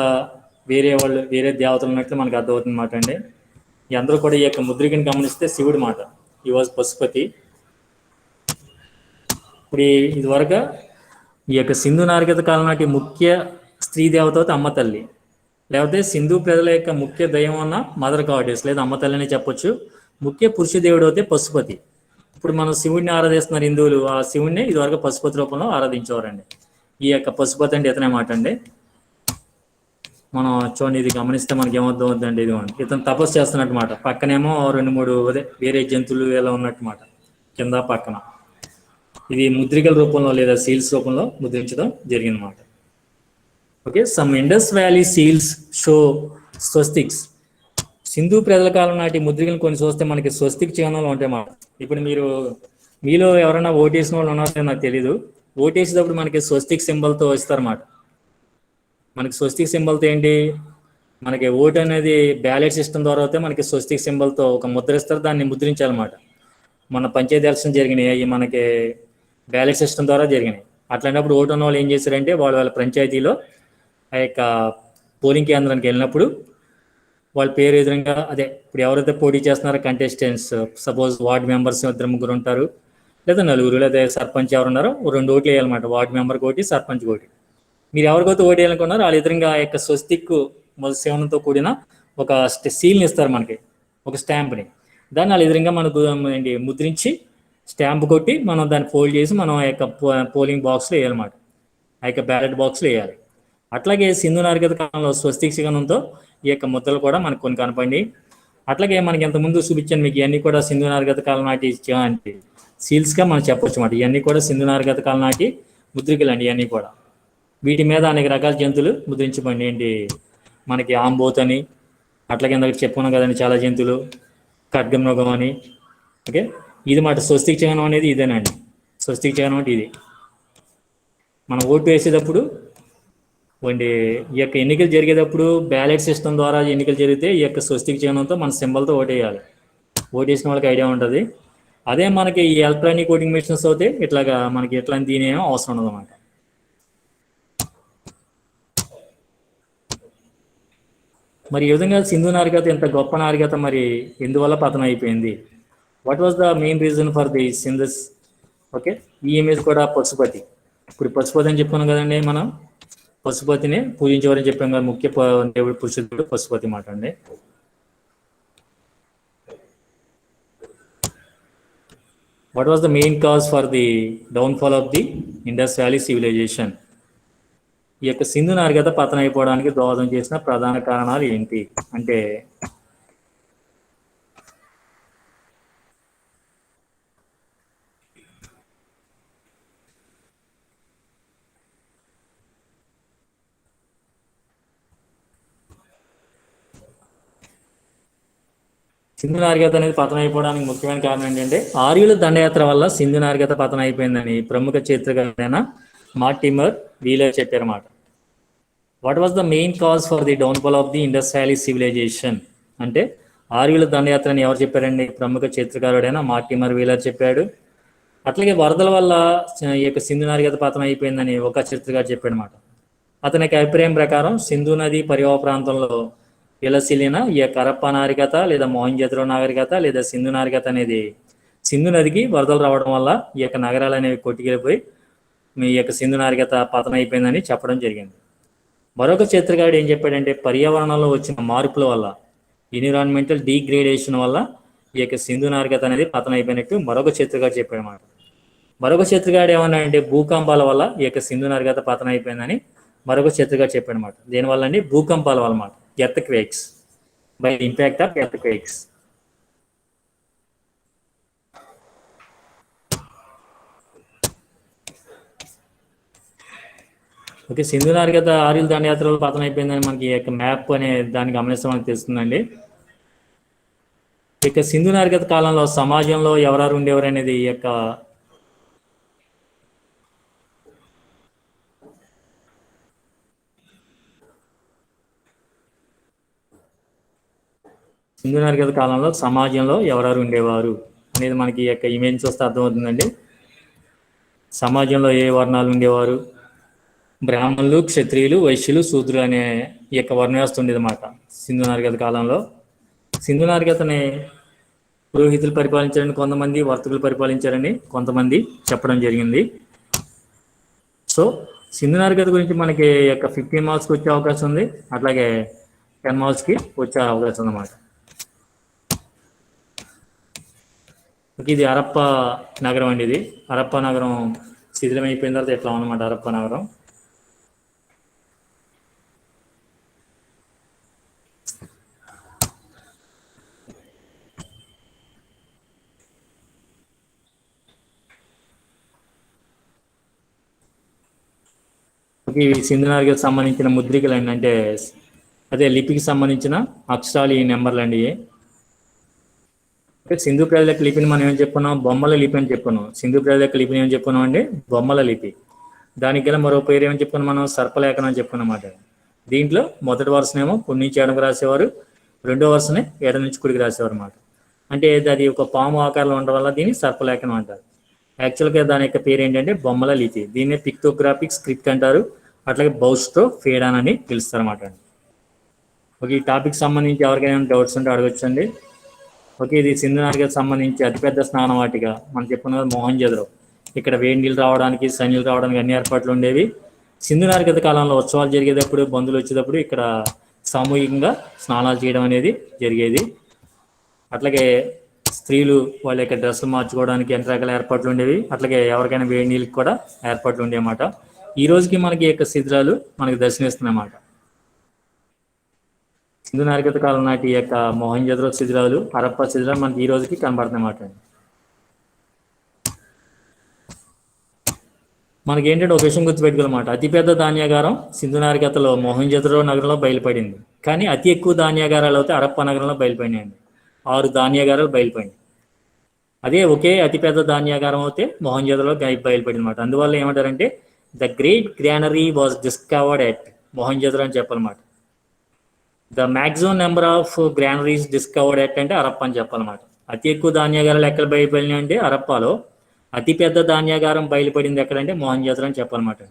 వేరే దేవతలు ఉన్నట్లు మనకు అర్థమవుతుంది మాట అండి. ఈ అందరూ కూడా ఈ యొక్క ముద్రికని గమనిస్తే శివుడి మాట. ఈ వాజ్ పశుపతి. ఇప్పుడు ఇదివరకు ఈ యొక్క సింధు నాగరికత కాలం నాటి ముఖ్య స్త్రీ దేవత అమ్మ తల్లి, లేకపోతే సింధు ప్రజల యొక్క ముఖ్య దైవం అన్న మదర్ గాడెస్ లేదా అమ్మ తల్లి అని చెప్పొచ్చు. ముఖ్య పురుష దేవుడు అయితే పశుపతి. ఇప్పుడు మనం శివుడిని ఆరాధిస్తున్నారు హిందువులు, ఆ శివుడిని ఇదివరకు పశుపతి రూపంలో ఆరాధించేవారండి. ఈ యొక్క పశుపతి అంటే ఇతనే మాట అండి. మనం చూడండి, ఇది గమనిస్తే మనకి ఏమర్థం అవుతుందండి, ఇది ఇతను తపస్సు చేస్తున్నట్టు మాట. పక్కనేమో 2-3 వేరే జంతువులు ఇలా ఉన్నట్టు మాట, కింద పక్కన. ఇది ముద్రికల రూపంలో లేదా సీల్స్ రూపంలో ముద్రించడం జరిగిందన్నమాట. Okay, some Indus valley seals show swastikas. Sindhu ప్రజల కాలం నాటి ముద్రికలు కొన్ని చూస్తే మనకి స్వస్తిక్ చిహ్నంలో ఉంటాయి మాట. ఇప్పుడు మీలో ఎవరైనా ఓటేసిన వాళ్ళు ఉన్నారో నాకు తెలీదు. ఓటేసేటప్పుడు మనకి స్వస్తిక్ సింబల్తో ఇస్తారన్నమాట. మనకి స్వస్తిక్ సింబల్తో ఏంటి, మనకి ఓటు అనేది బ్యాలెట్ సిస్టమ్ ద్వారా అయితే మనకి స్వస్తిక్ సింబల్తో ఒక ముద్ర ఇస్తారు, దాన్ని ముద్రించాలన్నమాట. మన పంచాయతీ ఎలక్షన్ జరిగినాయి, అవి మనకి బ్యాలెట్ సిస్టమ్ ద్వారా జరిగినాయి. అట్లాంటప్పుడు ఓటు ఉన్న వాళ్ళు ఏం చేశారంటే వాళ్ళ పంచాయతీలో ఆ యొక్క పోలింగ్ కేంద్రానికి వెళ్ళినప్పుడు వాళ్ళ పేరు ఎదురుగా అదే ఇప్పుడు ఎవరైతే పోటీ చేస్తున్నారో కంటెస్టెంట్స్, సపోజ్ వార్డ్ మెంబర్స్ 2-3 ఉంటారు, లేదా 4, లేదా సర్పంచ్ ఎవరు ఉన్నారో 2 ఓట్లు వేయాలన్నమాట. వార్డ్ మెంబర్కి ఒకటి, సర్పంచ్ ఒకటి. మీరు ఎవరికైతే ఓటు వేయాలనుకున్నారో వాళ్ళ ఎదురుగా ఆ యొక్క స్వస్తిక్ శివనంతో కూడిన ఒక సీల్ని ఇస్తారు మనకి, ఒక స్టాంప్ని. దాన్ని వాళ్ళ ఎదురుగా మనకు ముద్రించి స్టాంప్ కొట్టి మనం దాన్ని ఫోల్డ్ చేసి మనం ఆ యొక్క పోలింగ్ బాక్స్లో వేయాలన్నమాట, ఆ యొక్క బ్యాలెట్ బాక్స్లో వేయాలి. అట్లాగే సింధు నాగరికత కాలంలో స్వస్తిక్ చిహ్నంతో ఈ యొక్క ముద్రలు కూడా మనకు కొన్ని కనపడి, అట్లాగే మనకి ఇంతకుముందు చూపించాను మీకు, ఇవన్నీ కూడా సింధు నాగరికత కాలం నాటి సీల్స్గా మనం చెప్పొచ్చు అన్నమాట. ఇవన్నీ కూడా సింధు నాగరికత కాలం నాటి ముద్రికలు అండి. ఇవన్నీ కూడా వీటి మీద అనేక రకాల జంతువులు ముద్రించబడి ఏంటి, మనకి ఆంబోత్ అని, అట్లాగే ఇందాక చెప్పుకున్నాం కదండి చాలా జంతువులు, ఖడ్గమృగం అని. ఓకే, ఇది మాట స్వస్తిక్ చిహ్నం అనేది ఇదేనండి. స్వస్తిక్ చిహ్నం అంటే ఇది. మనం ఓటు వేసేటప్పుడు వండి ఈ యొక్క ఎన్నికలు జరిగేటప్పుడు బ్యాలెట్ సిస్టమ్ ద్వారా ఎన్నికలు జరిగితే ఈ యొక్క స్వస్తిక చిహ్నంతో మన సింబల్తో ఓటేయాలి. ఓటేసిన వాళ్ళకి ఐడియా ఉంటుంది. అదే మనకి ఈ ఎలక్ట్రానిక్ ఓటింగ్ మిషన్స్ అయితే ఇట్లాగా మనకి ఎట్లాంటి దీనేమో అవసరం ఉండదు అన్నమాట. మరి ఈ విధంగా సింధు నాగరికత ఇంత గొప్ప నాగరికత మరి ఎందువల్ల పతనం అయిపోయింది? What was the main reason for the Sindhus? Okay, ఈ ఇమేజ్ కూడా పశుపతి. ఇప్పుడు పశుపతి అని చెప్పుకున్నాం కదండి, మనం పశుపతిని పూజించేవారని చెప్పాం కదా, ముఖ్య దేవుడు పురుషుడు పశుపతి మాట అండి. What was the main cause for the downfall of the Indus valley civilization? ఈ యొక్క సింధు నాగరికత పతనం అయిపోవడానికి దోహదం చేసిన ప్రధాన కారణాలు ఏంటి అంటే, సింధు నాగరికత అనేది పతనం అయిపోవడానికి ముఖ్యమైన కారణం ఏంటంటే, ఆర్యుల దండయాత్ర వల్ల సింధు నాగరికత పతనం అయిపోయిందని ప్రముఖ చరిత్రకారుడైన మార్టిమర్ వీలర్ చెప్పారన్నమాట. What was the main cause for the downfall of the Indus valley civilization అంటే, ఆర్యుల దండయాత్రని ఎవరు చెప్పారండి? ప్రముఖ చరిత్రకారుడైన మార్టిమర్ వీలర్ చెప్పాడు. అట్లాగే వరదల వల్ల ఈ యొక్క సింధు నాగరికత పతనం అయిపోయిందని ఒక చరిత్రకారు చెప్పాడు అనమాట. అతని యొక్క అభిప్రాయం ప్రకారం సింధు నది పరివాహ ప్రాంతంలో విలసిల్లిన ఈ యొక్క హరప్పా నాగరికత లేదా మొహంజోదరో నాగరికత లేదా సింధు నాగరికత అనేది సింధు నదికి వరదలు రావడం వల్ల ఈ యొక్క నగరాలు అనేవి కొట్టుకెళ్ళిపోయి మీ యొక్క సింధు నాగరికత పతనం అయిపోయిందని చెప్పడం జరిగింది. మరొక చరిత్రకారుడు ఏం చెప్పాడంటే, పర్యావరణంలో వచ్చిన మార్పుల వల్ల, ఎన్విరాన్మెంటల్ డీగ్రేడేషన్ వల్ల ఈ యొక్క సింధు నాగరికత అనేది పతనం అయిపోయినట్టు మరొక చరిత్రకారుడు చెప్పాడు అన్నమాట. మరొక చరిత్రకారుడు ఏమన్నా అంటే, భూకంపాల వల్ల ఈ యొక్క సింధు నాగరికత పతనం అయిపోయిందని మరొక చరిత్రకారుడు చెప్పాడు అనమాట. దేనివల్ల అండి? భూకంపాల వల్ల అన్నమాట. Earth quakes, by impact of earth quakes. Okay, Sindhu నాగరికత ఆర్యుల దండయాత్రలో పతనం అయిపోయిందని మనకి ఈ యొక్క మ్యాప్ అనే దాన్ని గమనిస్తే మనకు తెలుస్తుందండి. ఇక సింధు నాగరికత కాలంలో సమాజంలో ఎవరెవరు ఉండేవారు అనేది ఈ యొక్క సింధు నాగరికత కాలంలో సమాజంలో ఎవరెవరు ఉండేవారు అనేది మనకి ఈ యొక్క ఇమేజ్ చూస్తే అర్థమవుతుందండి. సమాజంలో ఏ వర్ణాలు ఉండేవారు? బ్రాహ్మణులు, క్షత్రియులు, వైశ్యులు, శూద్రులు అనే ఈ యొక్క వర్ణ వ్యవస్థ ఉండేది అన్నమాట సింధు నాగరికత కాలంలో. సింధు నాగరికతని పురోహితులు పరిపాలించారని కొంతమంది, వర్తకులు పరిపాలించారని కొంతమంది చెప్పడం జరిగింది. సో సింధు నాగరికత గురించి మనకి యొక్క 15 మార్క్స్కి వచ్చే అవకాశం ఉంది, అట్లాగే 10 మార్క్స్కి వచ్చే అవకాశం ఉందన్నమాట. ఇది హరప్ప నగరం అండి. ఇది హరప్ప నగరం శిథిలం అయిపోయిన తర్వాత ఎట్లా ఉన్నమాట హరప్ప నగరం. ఇవి సింధు నాగరికతకు సంబంధించిన ముద్రికలు అండి, అంటే అదే లిపికి సంబంధించిన అక్షరాలు, ఈ నెంబర్లు అండి. సింధు ప్రజల లిపిని మనం ఏం చెప్పుకున్నాం? బొమ్మల లిపి అని చెప్పుకున్నాం. సింధు ప్రజల లిపిని ఏం చెప్పుకున్నాం అండి? బొమ్మల లిపి. దానికి గల మరో పేరు ఏమని చెప్పుకున్నాం మనం? సర్పలేఖనం అని చెప్పుకున్నమాట. దీంట్లో మొదటి వరుసనేమో కుడి నుంచి ఎడమకు రాసేవారు, రెండో వరుసనే ఎడ నుంచి కుడికి రాసేవారు అన్నమాట. అంటే అది ఒక పాము ఆకారంలో ఉండడం వల్ల దీన్ని సర్పలేఖనం అంటారు. యాక్చువల్గా దాని యొక్క పేరు ఏంటంటే బొమ్మల లిపి. దీన్నే పిక్టోగ్రాఫిక్ స్క్రిప్ట్ అంటారు, అట్లాగే బౌస్టో ఫేడాన్ అని పిలుస్తారు అన్నమాట. ఓకే, ఈ టాపిక్ సంబంధించి ఎవరికైనా డౌట్స్ ఉంటే అడగొచ్చండి. ఓకే, ఇది సింధు నాగరికతకు సంబంధించి అతిపెద్ద స్నానం వాటిగా మనం చెప్పుకున్నది మొహంజోదరో. ఇక్కడ వేడి నీళ్ళు రావడానికి, సన్నీళ్ళు రావడానికి అన్ని ఏర్పాట్లు ఉండేవి. సింధు నాగరికత కాలంలో ఉత్సవాలు జరిగేటప్పుడు, బంధువులు వచ్చేటప్పుడు ఇక్కడ సామూహికంగా స్నానాలు చేయడం అనేది జరిగేది. అట్లాగే స్త్రీలు వాళ్ళ యొక్క డ్రెస్సులు మార్చుకోవడానికి ఎన్ని రకాల ఏర్పాట్లు ఉండేవి. అట్లాగే ఎవరికైనా వేడి నీళ్ళకి కూడా ఏర్పాట్లు ఉండేవి అన్నమాట. ఈ రోజుకి మనకి యొక్క శిథిలాలు మనకి దర్శనమిస్తున్నాయన్నమాట. సింధు నాగరికత కాలం నాటి యొక్క మొహంజోదరో శిథిలాలు, హరప్పా శిథిలాలు మనకి ఈ రోజుకి కనబడుతున్నాయన్నమాట. మనకి ఏంటంటే ఒక విషయం గుర్తుపెట్టుకోవాలన్నమాట. అతిపెద్ద ధాన్యాగారం సింధు నాగరికతలో మొహంజోదరో నగరంలో బయలుపడింది, కానీ అతి ఎక్కువ ధాన్యాగారాలు అయితే హరప్పా నగరంలో బయలుపడినాయండి. 6 ధాన్యాగారాలు బయలుపడింది. అదే ఒకే అతిపెద్ద ధాన్యాగారం అయితే మొహంజోదరోలో బయలుపడింది అనమాట. అందువల్ల ఏమంటారంటే the great granary was discovered at Mohenjodaro అని చెప్పాలన్నమాట. The maximum number of granaries discovered at అంటే హరప్ప అని చెప్పాలన్నమాట. అతి ఎక్కువ ధాన్యాగారాలు ఎక్కడ బయలుపడినాయి అంటే హరప్పాలో. అతి పెద్ద ధాన్యాగారం బయలుపడింది ఎక్కడంటే మొహంజోదరో అని చెప్పాలన్నమాట.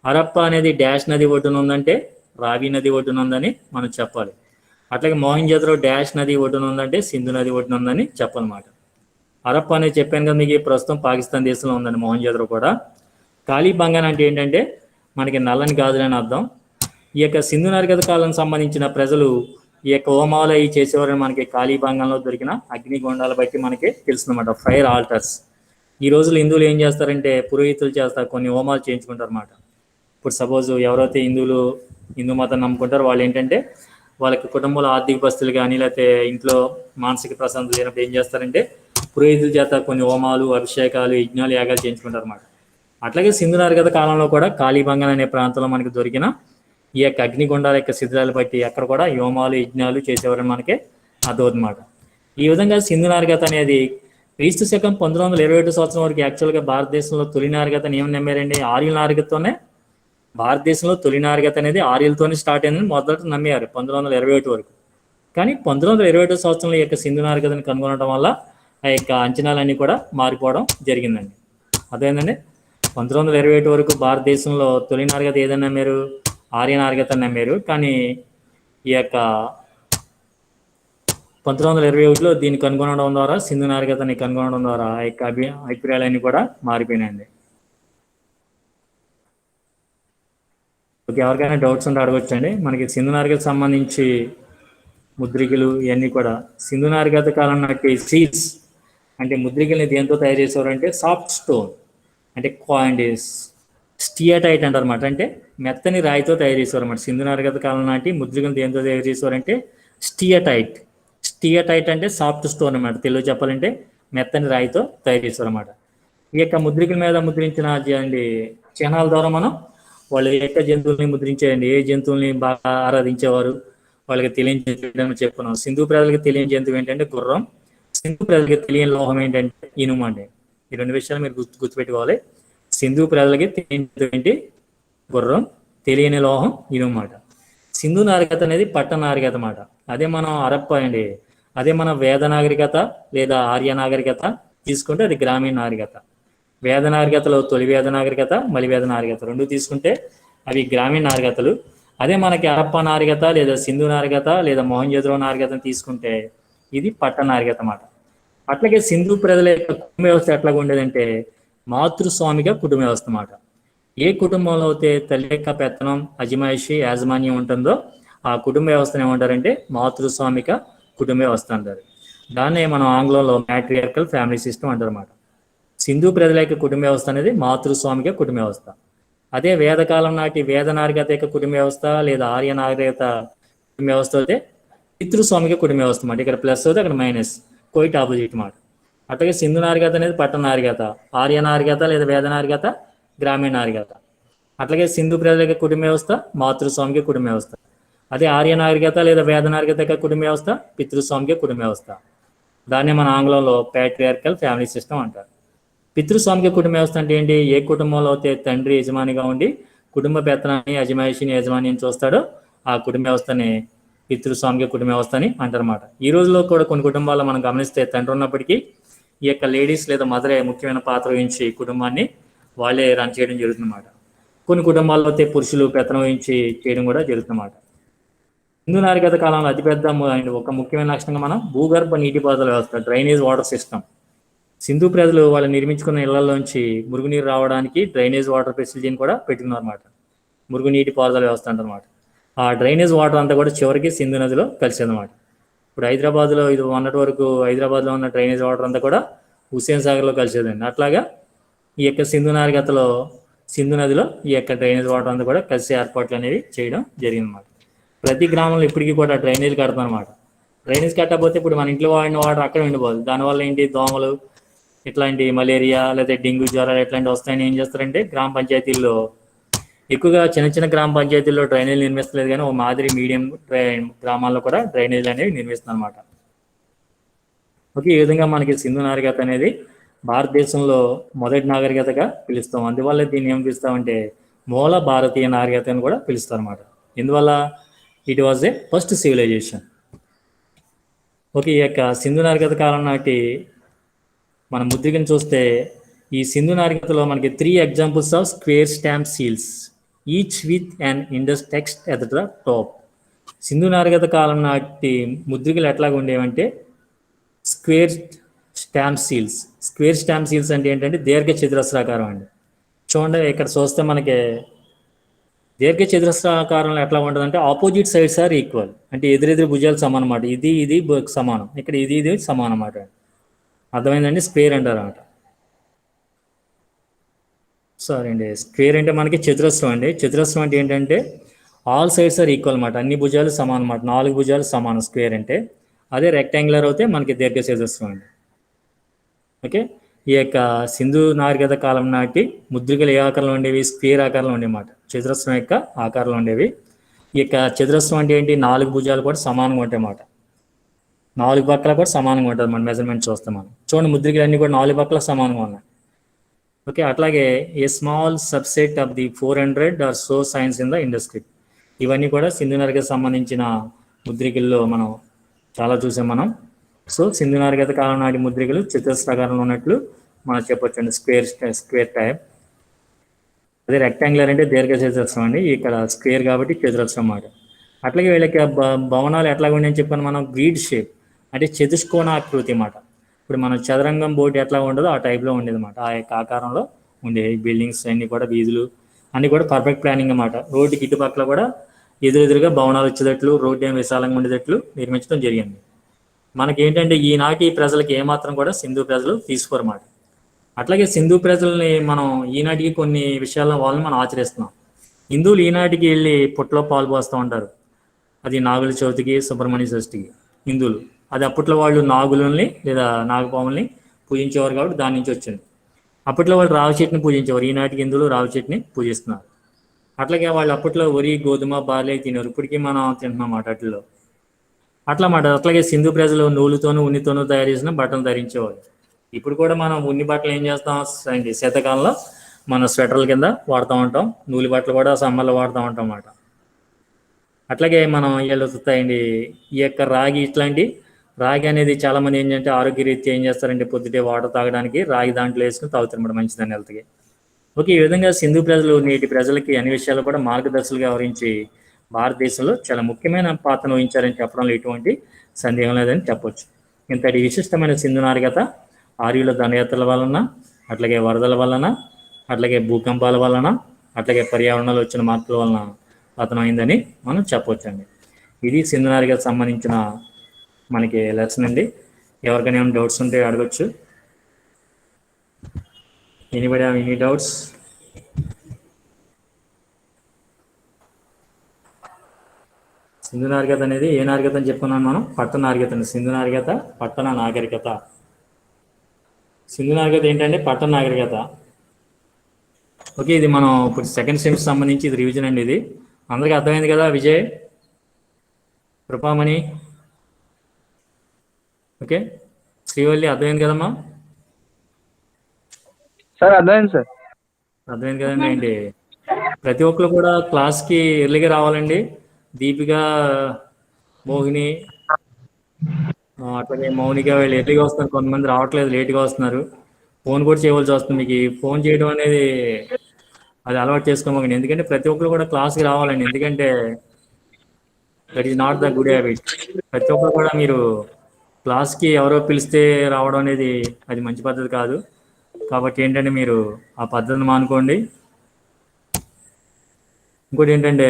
హరప్ప అనేది డాష్ నది ఒడ్డున ఉందంటే రావి నది ఒడ్డున ఉందని మనం చెప్పాలి. అట్లాగే మొహంజోదరో డాష్ నది ఒడ్డున ఉందంటే సింధు నది ఒడ్డున ఉందని చెప్పాలన్నమాట. హరప్ప అనేది చెప్పాను కదా మీకు, ప్రస్తుతం పాకిస్తాన్ దేశంలో ఉందండి మొహంజోదరో కూడా. కాళీబంగాన్ అంటే ఏంటంటే మనకి నల్లని గాజులని అర్థం. ఈ యొక్క సింధు నాగరికత కాలం సంబంధించిన ప్రజలు ఈ యొక్క హోమాలు అవి చేసేవారని మనకి కాళీబంగంలో దొరికిన అగ్నిగుండాలు బట్టి మనకి తెలుస్తుందన్నమాట. Fire altars. ఈ రోజులు హిందువులు ఏం చేస్తారంటే పురోహితులు చేస్తారు, కొన్ని హోమాలు చేయించుకుంటారు అన్నమాట. ఇప్పుడు సపోజ్ ఎవరైతే హిందూ మతం నమ్ముకుంటారో వాళ్ళు ఏంటంటే వాళ్ళకి కుటుంబంలో ఆర్థిక పరిస్థితులు కానీ లేకపోతే ఇంట్లో మానసిక ప్రశాంతత లేనప్పుడు ఏం చేస్తారంటే పురోహితుల చేత కొన్ని హోమాలు, అభిషేకాలు, యజ్ఞాలు, యాగాలు చేయించుకుంటారు అన్నమాట. అట్లాగే సింధు నాగరికత కాలంలో కూడా కాళీబంగన్ అనే ప్రాంతంలో మనకి దొరికిన ఈ యొక్క అగ్నిగుండాల యొక్క శిథిలాలు బట్టి అక్కడ కూడా హోమాలు, యజ్ఞాలు చేసేవారని మనకి అర్థమవుతుందన్నమాట. ఈ విధంగా సింధు నాగరికత అనేది క్రీస్తు శకం 1921 సంవత్సరం వరకు యాక్చువల్గా భారతదేశంలో తొలి నాగరికతను ఏమని నమ్మారండి? ఆర్యుల నాగరికతతోనే. భారతదేశంలో తొలి నాగరికత అనేది ఆర్యులతోనే స్టార్ట్ అయిందని మొదట నమ్మారు 1921 వరకు. కానీ 1921 సంవత్సరంలో ఈ యొక్క సింధు నాగరికతను కనుగొనడం వల్ల ఆ యొక్క అంచనాలన్నీ కూడా మారిపోవడం జరిగిందండి. అదేంటండి 1921 వరకు భారతదేశంలో తొలి నాగరికత ఏదైనా నమ్మారు? ఆర్య నాగరికత నమ్మారు. కానీ ఈ యొక్క 1921లో దీన్ని కనుగొనడం ద్వారా, సింధు నాగరికతని కనుగొనడం ద్వారా ఆ యొక్క అభిప్రాయాలన్నీ కూడా మారిపోయినాయండి. ఓకే, ఎవరికైనా డౌట్స్ ఉంటే అడగొచ్చండి. మనకి సింధు నాగరికతకు సంబంధించి ముద్రికలు ఇవన్నీ కూడా సింధు నాగరికత కాలం నాటి సీల్స్ అంటే ముద్రికల్ని దేంతో తయారు చేసేవారంటే సాఫ్ట్ స్టోన్ అంటే స్టియాటైట్ అంటారు అనమాట. అంటే మెత్తని రాయితో తయారు చేసేవారు అనమాట. సింధు నాగరికత కాలం నాటి ముద్రికలు దేంతో తయారు చేసేవారంటే స్టియాటైట్. స్టియాటైట్ అంటే సాఫ్ట్ స్టోన్ అనమాట. తెలుగు చెప్పాలంటే మెత్తని రాయితో తయారు చేసేవారు అనమాట. ఈ యొక్క ముద్రికల మీద ముద్రించిన చిహ్నాల ద్వారా మనం వాళ్ళు ఏ యొక్క జంతువుల్ని ముద్రించేయండి, ఏ జంతువుల్ని బాగా ఆరాధించేవారు వాళ్ళకి తెలియని చెప్పుకున్నాం. సింధు ప్రజలకు తెలియని జంతువు ఏంటంటే గుర్రం. సింధు ప్రజలకి తెలియని లోహం ఏంటంటే ఇనుము అండి. ఈ రెండు విషయాలు మీరు గుర్తుపెట్టుకోవాలి. సింధు ప్రజలకి తెలియని జంతువు ఏంటి? గుర్రం. తెలియని లోహం ఇనుము మాట. సింధు నాగరికత అనేది పట్ట నాగరికత మాట. అదే మనం హరప్ప అండి, అదే మన వేద నాగరికత లేదా ఆర్య నాగరికత తీసుకుంటే అది గ్రామీణ నాగరికత. వేద నాగరికతలో తొలి వేద నాగరికత, మలివేద నాగరికత రెండు తీసుకుంటే అవి గ్రామీణ నాగరికతలు. అదే మనకి హరప్ప నాగరికత లేదా సింధు నాగరికత లేదా మొహంజోదరో నాగరికతను తీసుకుంటే ఇది పట్ట నాగరికత మాట. అట్లాగే సింధు ప్రజల యొక్క కుటుంబ వ్యవస్థ ఎట్లాగా ఉండేదంటే మాతృస్వామిక కుటుంబ వ్యవస్థ మాట. ఏ కుటుంబంలో అయితే తల్లి యొక్క పెత్తనం, అజమాయిషి, యాజమాన్యం ఉంటుందో ఆ కుటుంబ వ్యవస్థను ఏమంటారంటే మాతృస్వామిక కుటుంబ వ్యవస్థ అంటారు. దాన్నే మనం ఆంగ్లంలో మ్యాట్రియార్కల్ ఫ్యామిలీ సిస్టమ్ అంటారు అన్నమాట. సింధు ప్రజల యొక్క కుటుంబ వ్యవస్థ అనేది మాతృస్వామిక కుటుంబ వ్యవస్థ. అదే వేదకాలం నాటి వేద నాగరికత యొక్క కుటుంబ వ్యవస్థ లేదా ఆర్య నాగరికత కుటుంబ వ్యవస్థ అయితే పితృస్వామిక కుటుంబ వ్యవస్థ మాట. ఇక్కడ ప్లస్ అవుతే అక్కడ మైనస్, క్వైట్ ఆపోజిట్ మాట. అట్లాగే సింధు నాగరికత అనేది పట్ట నాగరికత, ఆర్య నాగరికత లేదా వేద నాగరికత గ్రామీణ నాగరికత. అట్లాగే సింధు ప్రజల యొక్క కుటుంబ వ్యవస్థ మాతృస్వామిక కుటుంబ వ్యవస్థ. అదే ఆర్య నాగరికత లేదా వేద నాగరికత యొక్క కుటుంబ వ్యవస్థ పితృస్వామిక కుటుంబ వ్యవస్థ. దాన్ని మన ఆంగ్లంలో ప్యాట్రియార్కల్ ఫ్యామిలీ సిస్టమ్ అంటారు. పితృస్వామిక కుటుంబ వ్యవస్థ అంటే ఏంటి? ఏ కుటుంబంలో అయితే తండ్రి యజమానిగా ఉండి కుటుంబ పెత్తనాన్ని, అజమాయిషిని, యజమానిని చూస్తాడో ఆ కుటుంబ వ్యవస్థని పితృస్వామిక కుటుంబ వ్యవస్థ అని అంటారన్నమాట. ఈ రోజులో కూడా కొన్ని కుటుంబాల్లో మనం గమనిస్తే తండ్రి ఉన్నప్పటికీ ఈ యొక్క లేడీస్ లేదా మదరే ముఖ్యమైన పాత్ర వహించి కుటుంబాన్ని వాళ్ళే రన్ చేయడం జరుగుతుందన్నమాట. కొన్ని కుటుంబాల్లో అయితే పురుషులు పెత్తనం వహించి చేయడం కూడా జరుగుతుందన్నమాట. సింధు నాగరికత కాలంలో అతిపెద్ద ఒక ముఖ్యమైన లక్షణంగా మనం భూగర్భ నీటిపారుదల వ్యవస్థ, డ్రైనేజ్ వాటర్ సిస్టమ్. సింధు ప్రజలు వాళ్ళు నిర్మించుకున్న ఇళ్లలోంచి మురుగునీరు రావడానికి డ్రైనేజ్ వాటర్ ఫెసిలిటీని కూడా పెట్టుకున్నారు అనమాట. మురుగునీటి పారుదల వ్యవస్థ అంటనమాట. ఆ డ్రైనేజ్ వాటర్ అంతా కూడా చివరికి సింధు నదిలో కలిసేదన్నమాట. ఇప్పుడు హైదరాబాద్లో ఇది మొన్నటి వరకు హైదరాబాద్లో ఉన్న డ్రైనేజ్ వాటర్ అంతా కూడా హుస్సేన్ సాగర్లో కలిసేదండి. అట్లాగా ఈ యొక్క సింధు నాగరికతలో సింధు నదిలో ఈ యొక్క డ్రైనేజ్ వాటర్ అంతా కూడా కలిసే ఏర్పాట్లు అనేవి చేయడం జరిగిందన్నమాట. ప్రతి గ్రామంలో ఇప్పటికీ కూడా డ్రైనేజ్ కడతారన్నమాట. డ్రైనేజ్ కట్టకపోతే ఇప్పుడు మన ఇంట్లో వాడిన వాటర్ అక్కడ ఉండిపోదు. దానివల్ల ఏంటి? దోమలు, ఇట్లాంటి మలేరియా లేదా డెంగ్యూ జ్వరాలు ఇట్లాంటివి వస్తాయని ఏం చేస్తారంటే గ్రామ పంచాయతీల్లో ఎక్కువగా చిన్న చిన్న గ్రామ పంచాయతీల్లో డ్రైనేజ్ నిర్మిస్తలేదు, కానీ ఒక మాదిరి మీడియం గ్రామాల్లో కూడా డ్రైనేజ్ అనేవి నిర్మిస్తుంది అనమాట. ఓకే, ఈ విధంగా మనకి సింధు నాగరికత అనేది భారతదేశంలో మొదటి నాగరికతగా పిలుస్తాం. అందువల్ల దీన్ని ఏం పిలుస్తామంటే మూల భారతీయ నాగరికత అని కూడా పిలుస్తారు అన్నమాట. ఎందువల్ల? It was a first civilization. Okay, ఈ యొక్క సింధు నాగరికత కాలం నాటి మన ముద్రికను చూస్తే ఈ సింధు నాగరికతలో మనకి 3 examples of square stamp seals each with and Indus text at the top. Sindhu నాగరికత కాలం నాటి ముద్రికలు ఎట్లాగా ఉండేవంటే square stamp seals. Square stamp seals అంటే ఏంటంటే దీర్ఘ చతురస్రాకారం అండి. చూడండి, ఇక్కడ చూస్తే మనకి దీర్ఘ చతురస్రాకారంలో ఎట్లా ఉంటుంది అంటే ఆపోజిట్ సైడ్స్ ఆర్ ఈక్వల్, అంటే ఎదురెదురు భుజాలు సమానం అన్నమాట. ఇది సమానం, ఇక్కడ ఇది సమానం అన్నమాట. అర్థమైందండి? స్క్వేర్ అంటారు అన్నమాట. సారీ అండి, స్క్వేర్ అంటే మనకి చతురస్రం అండి. చతురస్రం అంటే ఏంటంటే ఆల్ సైడ్స్ ఆర్ ఈక్వల్ అన్నమాట, అన్ని భుజాలు సమానం అన్నమాట, 4 భుజాలు సమానం స్క్వేర్ అంటే. అదే రెక్టాంగులర్ అయితే మనకి దీర్ఘ చతురస్రం అండి. ఓకే, ఈ యొక్క సింధు నాగరికత కాలం నాటి ముద్రికలు ఏ ఆకారంలో ఉండేవి? స్క్వేర్ ఆకారంలో ఉండేమాట, చతురస్రం యొక్క ఆకారంలో ఉండేవి. ఈ యొక్క చతురస్రం అంటే ఏంటి? 4 భుజాలు కూడా సమానంగా ఉంటాయి అన్నమాట, 4 పక్కల కూడా సమానంగా ఉంటుంది. మన మెజర్మెంట్ చూస్తాం మనం. చూడండి, ముద్రికలు అన్నీ కూడా 4 పక్కల సమానంగా ఉన్నాయి. ఓకే, అట్లాగే a small subset of the 400 or so signs in the industry. ఇవన్నీ కూడా సింధు నాగరికత సంబంధించిన ముద్రికల్లో మనం చాలా చూసాం మనం. సో సింధు నాగరికత కాలం నాటి ముద్రికలు చతురస్రాకారంలో ఉన్నట్లు మనం చెప్పొచ్చండి, స్క్వేర్ టైప్. అదే రెక్టాంగులర్ అంటే దీర్ఘ చతురస్రం అండి, ఇక్కడ స్క్వేర్ కాబట్టి చతురస్రం అన్నమాట. అట్లాగే వీళ్ళకి భవనాలు ఎట్లాగా ఉండని చెప్పాను మనం, గ్రీడ్ షేప్ అంటే చతుష్కోణాకృతి అన్నమాట. ఇప్పుడు మనం చదరంగం బోర్డు ఎట్లా ఉండదో ఆ టైప్లో ఉండేది అన్నమాట, ఆ యొక్క ఆకారంలో ఉండేవి. బిల్డింగ్స్ అన్నీ కూడా, వీధులు అన్నీ కూడా పర్ఫెక్ట్ ప్లానింగ్ అన్నమాట. రోడ్డుకి ఇటుపక్కల కూడా ఎదురెదురుగా భవనాలు వచ్చేటట్లు, రోడ్డు ఏం విశాలంగా ఉండేటట్లు నిర్మించడం జరిగింది. మనకి ఏంటంటే ఈనాటి ప్రజలకి ఏమాత్రం కూడా సింధు ప్రజలు తీసుకోరన్నమాట. అట్లాగే సింధు ప్రజల్ని మనం ఈనాటికి కొన్ని విషయాల వాళ్ళని మనం ఆచరిస్తున్నాం. హిందువులు ఈనాటికి వెళ్ళి పుట్టలో పాలు పోస్తూ ఉంటారు, అది నాగుల చవితికి, సుబ్రహ్మణ్య షష్ఠికి హిందువులు. అది అప్పట్లో వాళ్ళు నాగులని లేదా నాగపాముల్ని పూజించేవారు కాబట్టి దాని నుంచి వచ్చింది. అప్పట్లో వాళ్ళు రావి చెట్టుని పూజించేవారు, ఈనాటికి హిందువులు రావి చెట్టుని పూజిస్తున్నారు. అట్లాగే వాళ్ళు అప్పట్లో వరి, గోధుమ, బార్లీ తినారు, ఇప్పటికీ మనం తింటున్నాం అట్లలో అట్లా మాట. అట్లాగే సింధు ప్రజలు నూలుతోనూ ఉన్నితోనూ తయారు చేసిన బట్టలు ధరించేవారు. ఇప్పుడు కూడా మనం ఉన్ని బట్టలు ఏం చేస్తాం అండి, శీతాకాలంలో మన స్వెటర్ల కింద వాడుతూ ఉంటాం, నూలు బట్టలు కూడా సమ్మర్లో వాడుతూ ఉంటాం అన్నమాట. అట్లాగే మనం వీళ్ళు వస్తాయండి ఈ యొక్క రాగి. ఇట్లాంటి రాగి అనేది చాలామంది ఏంటంటే ఆరోగ్యరీత్యా ఏం చేస్తారంటే పొద్దుటే వాటర్ తాగడానికి రాగి దాంట్లో వేసుకుని తాగుతారన్నమాట, మంచిదని హెల్త్కి. ఓకే, ఈ విధంగా సింధు ప్రజలు నేటి ప్రజలకి అన్ని విషయాలు కూడా మార్గదర్శకులుగా వ్యవహరించి భారతదేశంలో చాలా ముఖ్యమైన పాత్రను వహించారని చెప్పడంలో ఎటువంటి సందేహం లేదని చెప్పొచ్చు. ఇంతటి విశిష్టమైన సింధు నాగరికత ఆర్యుల దండయాత్రల వలన, అట్లాగే వరదల వలన, అట్లాగే భూకంపాల వలన, అట్లాగే పర్యావరణంలో వచ్చిన మార్పుల వలన పతనమైందని మనం చెప్పవచ్చండి. ఇది సింధు నాగరికతకు సంబంధించిన మనకి లెసన్ అండి. ఎవరికైనా ఏమైనా డౌట్స్ ఉంటే అడగచ్చు. Anybody have any doubts? Sindhu నాగరికత అనేది ఏ నాగరికత అని చెప్పుకున్నాను మనం? పట్టణ నాగరికత అండి. సింధు నాగరికత పట్టణ నాగరికత. సింధు నాగరికత ఏంటంటే పట్టణ నాగరికత. ఓకే, ఇది మనం ఇప్పుడు సెకండ్ సెమిస్టర్ సంబంధించి ఇది రివిజన్ అండి. ఇది అందరికీ అర్థమైంది కదా? విజయ్, కృపామణి, ఓకే, శ్రీవల్లి అర్థమైంది కదమ్మా? సార్ అర్థమైంది సార్. అర్థమైంది కదండి. ఏంటి ప్రతి ఒక్కరు కూడా క్లాస్కి ఎర్లీగా రావాలండి. దీపిక, మోహిని, అట్లాగే మౌనిక వీళ్ళు ఎర్లీగా వస్తున్నారు, కొంతమంది రావట్లేదు, లేట్గా వస్తున్నారు. ఫోన్ కూడా చేయవలసి వస్తుంది. మీకు ఫోన్ చేయడం అనేది అది అలవాటు చేసుకోమని, ఎందుకంటే ప్రతి ఒక్కరు కూడా క్లాస్కి రావాలండి. ఎందుకంటే that is not the good habit. ప్రతి ఒక్కరు కూడా మీరు క్లాస్కి ఎవరో పిలిస్తే రావడం అనేది అది మంచి పద్ధతి కాదు. కాబట్టి ఏంటంటే మీరు ఆ పద్ధతిని మానుకోండి. ఇంకోటి ఏంటంటే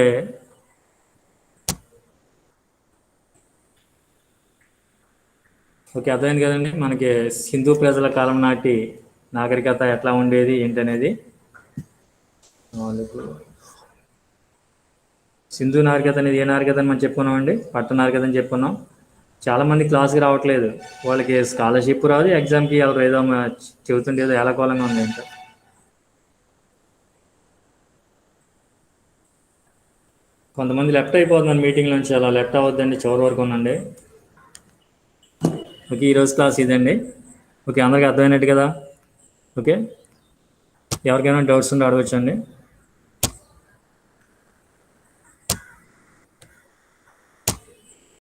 ఓకే, అర్థమైంది కదండి. మనకి సింధు ప్రజల కాలం నాటి నాగరికత ఎట్లా ఉండేది ఏంటనేది. సింధు నాగరికత అనేది ఏ నాగరికత అని మనం చెప్పుకున్నామండి? పట్టణ నాగరికత అని చెప్పుకున్నాం. చాలామంది క్లాస్కి రావట్లేదు, వాళ్ళకి స్కాలర్షిప్ రాదు, ఎగ్జామ్కి ఎవరు ఏదో చెబుతుంటే ఏదో ఎలాకోలంగా ఉంది ఇంకా. కొంతమంది లెఫ్ట్ అయిపోతున్నారు మీటింగ్ నుంచి, అలా లెఫ్ట్ అవ్వద్దండి, చివరి వరకు ఉండండి. ఓకే, ఈరోజు క్లాస్ ఇదండి. ఓకే, అందరికీ అర్థమైనట్టు కదా? ఓకే, ఎవరికైనా డౌట్స్ ఉంటే అడగచ్చండి.